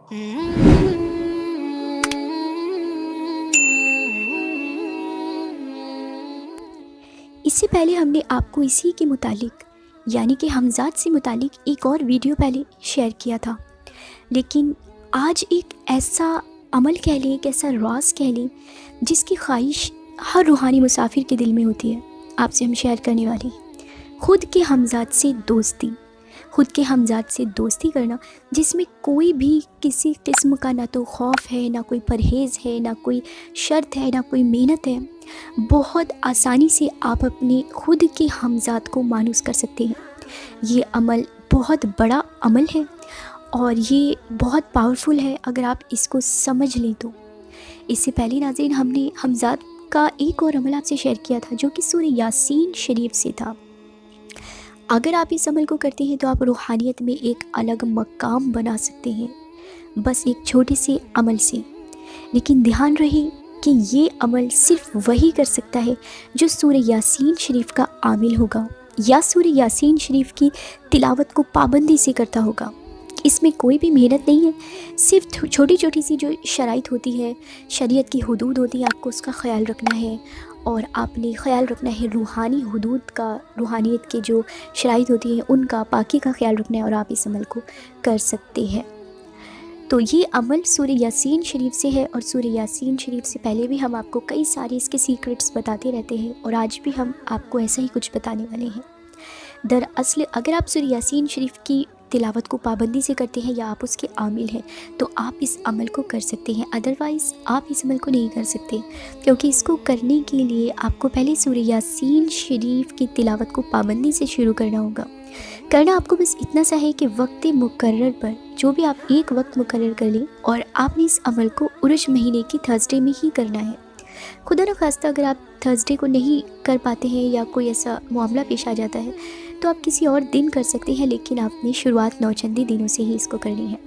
اس سے پہلے ہم نے آپ کو اسی کے متعلق یعنی کہ حمزات سے متعلق ایک اور ویڈیو پہلے شیئر کیا تھا، لیکن آج ایک ایسا عمل کہہ لیں، ایک ایسا راز کہہ لیں جس کی خواہش ہر روحانی مسافر کے دل میں ہوتی ہے، آپ سے ہم شیئر کرنے والے ہیں۔ خود کے حمزات سے دوستی، خود کے حمزات سے دوستی کرنا، جس میں کوئی بھی کسی قسم کا نہ تو خوف ہے، نہ کوئی پرہیز ہے، نہ کوئی شرط ہے، نہ کوئی محنت ہے۔ بہت آسانی سے آپ اپنے خود کے حمزات کو مانوس کر سکتے ہیں۔ یہ عمل بہت بڑا عمل ہے اور یہ بہت پاورفل ہے اگر آپ اس کو سمجھ لیں تو۔ اس سے پہلے ناظرین، ہم نے حمزات کا ایک اور عمل آپ سے شیئر کیا تھا جو کہ سورہ یاسین شریف سے تھا۔ اگر آپ اس عمل کو کرتے ہیں تو آپ روحانیت میں ایک الگ مقام بنا سکتے ہیں، بس ایک چھوٹے سے عمل سے۔ لیکن دھیان رہے کہ یہ عمل صرف وہی کر سکتا ہے جو سورہ یاسین شریف کا عامل ہوگا یا سورہ یاسین شریف کی تلاوت کو پابندی سے کرتا ہوگا۔ اس میں کوئی بھی محنت نہیں ہے، صرف چھوٹی چھوٹی سی جو شرائط ہوتی ہے، شریعت کی حدود ہوتی ہے، آپ کو اس کا خیال رکھنا ہے، اور آپ نے خیال رکھنا ہے روحانی حدود کا، روحانیت کے جو شرائط ہوتی ہیں ان کا، پاکی کا خیال رکھنا ہے، اور آپ اس عمل کو کر سکتے ہیں۔ تو یہ عمل سورہ یاسین شریف سے ہے، اور سورہ یاسین شریف سے پہلے بھی ہم آپ کو کئی سارے اس کے سیکرٹس بتاتے رہتے ہیں، اور آج بھی ہم آپ کو ایسا ہی کچھ بتانے والے ہیں۔ دراصل اگر آپ سورہ یاسین شریف کی تلاوت کو پابندی سے کرتے ہیں یا آپ اس کے عامل ہیں تو آپ اس عمل کو کر سکتے ہیں، ادروائز آپ اس عمل کو نہیں کر سکتے، کیونکہ اس کو کرنے کے لیے آپ کو پہلے سورہ یاسین شریف کی تلاوت کو پابندی سے شروع کرنا ہوگا۔ کرنا آپ کو بس اتنا سا ہے کہ وقت مقرر پر جو بھی آپ ایک وقت مقرر کر لیں، اور آپ نے اس عمل کو عرج مہینے کی تھرسڈے میں ہی کرنا ہے۔ خدا نخواستہ اگر آپ تھرسڈے کو نہیں کر پاتے ہیں یا کوئی ایسا معاملہ پیش آ جاتا ہے تو آپ کسی اور دن کر سکتے ہیں، لیکن آپ نے شروعات نوچندی دنوں سے ہی اس کو کرنی ہے۔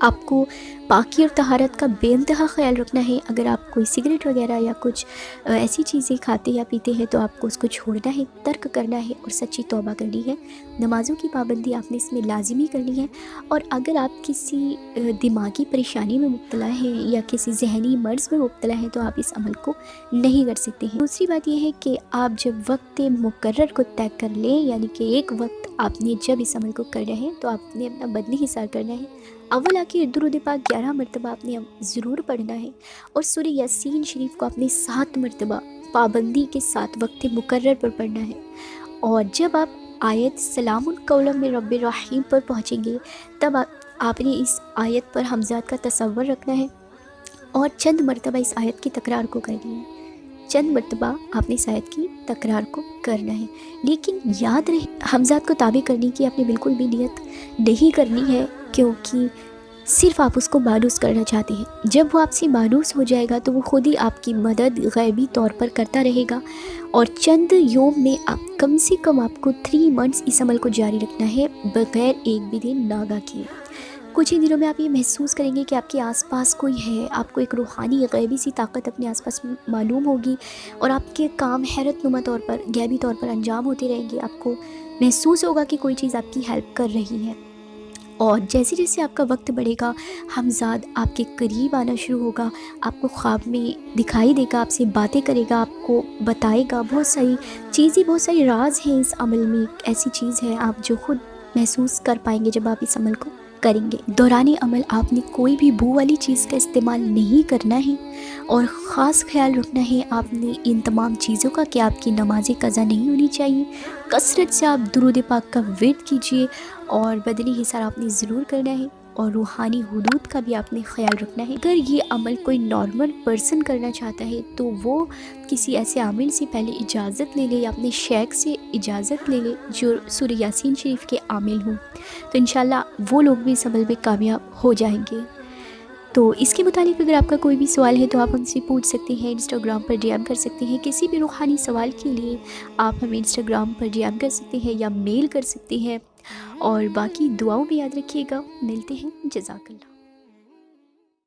آپ کو پاکی اور طہارت کا بے انتہا خیال رکھنا ہے۔ اگر آپ کوئی سگریٹ وغیرہ یا کچھ ایسی چیزیں کھاتے یا پیتے ہیں تو آپ کو اس کو چھوڑنا ہے، ترک کرنا ہے اور سچی توبہ کرنی ہے۔ نمازوں کی پابندی آپ نے اس میں لازمی کرنی ہے، اور اگر آپ کسی دماغی پریشانی میں مبتلا ہیں یا کسی ذہنی مرض میں مبتلا ہیں تو آپ اس عمل کو نہیں کر سکتے ہیں۔ دوسری بات یہ ہے کہ آپ جب وقت مقرر کو طے کر لیں، یعنی کہ ایک وقت آپ نے جب اس عمل کو کرنا ہے تو آپ نے اپنا بدنی حصار کرنا ہے۔ اول آ کے درود پاک 11 مرتبہ آپ نے ضرور پڑھنا ہے، اور سورہ یاسین شریف کو آپ نے 7 مرتبہ پابندی کے ساتھ وقت مقرر پر پڑھنا ہے۔ اور جب آپ آیت سلام قولا من رب الرحیم پر پہنچیں گے تب آپ نے اس آیت پر حمزات کا تصور رکھنا ہے اور چند مرتبہ اس آیت کی تکرار کو کرنی ہے۔ چند مرتبہ آپ نے اس آیت کی تکرار کو کرنا ہے، لیکن یاد رہے حمزات کو تابع کرنے کی آپ نے بالکل بھی نیت نہیں کرنی ہے، کیونکہ صرف آپ اس کو مانوس کرنا چاہتے ہیں۔ جب وہ آپ سے مانوس ہو جائے گا تو وہ خود ہی آپ کی مدد غیبی طور پر کرتا رہے گا، اور چند یوم میں آپ کم سے کم آپ کو 3 منتھس اس عمل کو جاری رکھنا ہے بغیر ایک بھی دن ناگا کیے۔ کچھ ہی دنوں میں آپ یہ محسوس کریں گے کہ آپ کے آس پاس کوئی ہے، آپ کو ایک روحانی غیبی سی طاقت اپنے آس پاس معلوم ہوگی، اور آپ کے کام حیرت نما طور پر، غیبی طور پر انجام ہوتے رہیں گے۔ آپ کو محسوس ہوگا کہ کوئی چیز آپ کی ہیلپ کر رہی ہے، اور جیسے جیسے آپ کا وقت بڑھے گا حمزاد آپ کے قریب آنا شروع ہوگا، آپ کو خواب میں دکھائی دے گا، آپ سے باتیں کرے گا، آپ کو بتائے گا بہت ساری چیزیں، بہت ساری راز ہیں اس عمل میں۔ ایک ایسی چیز ہے آپ جو خود محسوس کر پائیں گے جب آپ اس عمل کو کریں گے۔ دوران عمل آپ نے کوئی بھی بو والی چیز کا استعمال نہیں کرنا ہے، اور خاص خیال رکھنا ہے آپ نے ان تمام چیزوں کا کہ آپ کی نمازیں قضا نہیں ہونی چاہیے۔ کثرت سے آپ درود پاک کا ورد کیجیے، اور بدنی حصار آپ نے ضرور کرنا ہے، اور روحانی حدود کا بھی آپ نے خیال رکھنا ہے۔ اگر یہ عمل کوئی نارمل پرسن کرنا چاہتا ہے تو وہ کسی ایسے عامل سے پہلے اجازت لے لے، یا اپنے شیخ سے اجازت لے لے جو سورہ یاسین شریف کے عامل ہوں، تو انشاءاللہ وہ لوگ بھی اس عمل میں کامیاب ہو جائیں گے۔ تو اس کے متعلق اگر آپ کا کوئی بھی سوال ہے تو آپ ہم سے پوچھ سکتے ہیں، انسٹاگرام پر ڈی ایم کر سکتے ہیں۔ کسی بھی روحانی سوال کے لیے آپ ہمیں انسٹاگرام پر ڈی ایم کر سکتے ہیں یا میل کر سکتے ہیں، اور باقی دعاؤں میں یاد رکھیے گا۔ ملتے ہیں، جزاک اللہ۔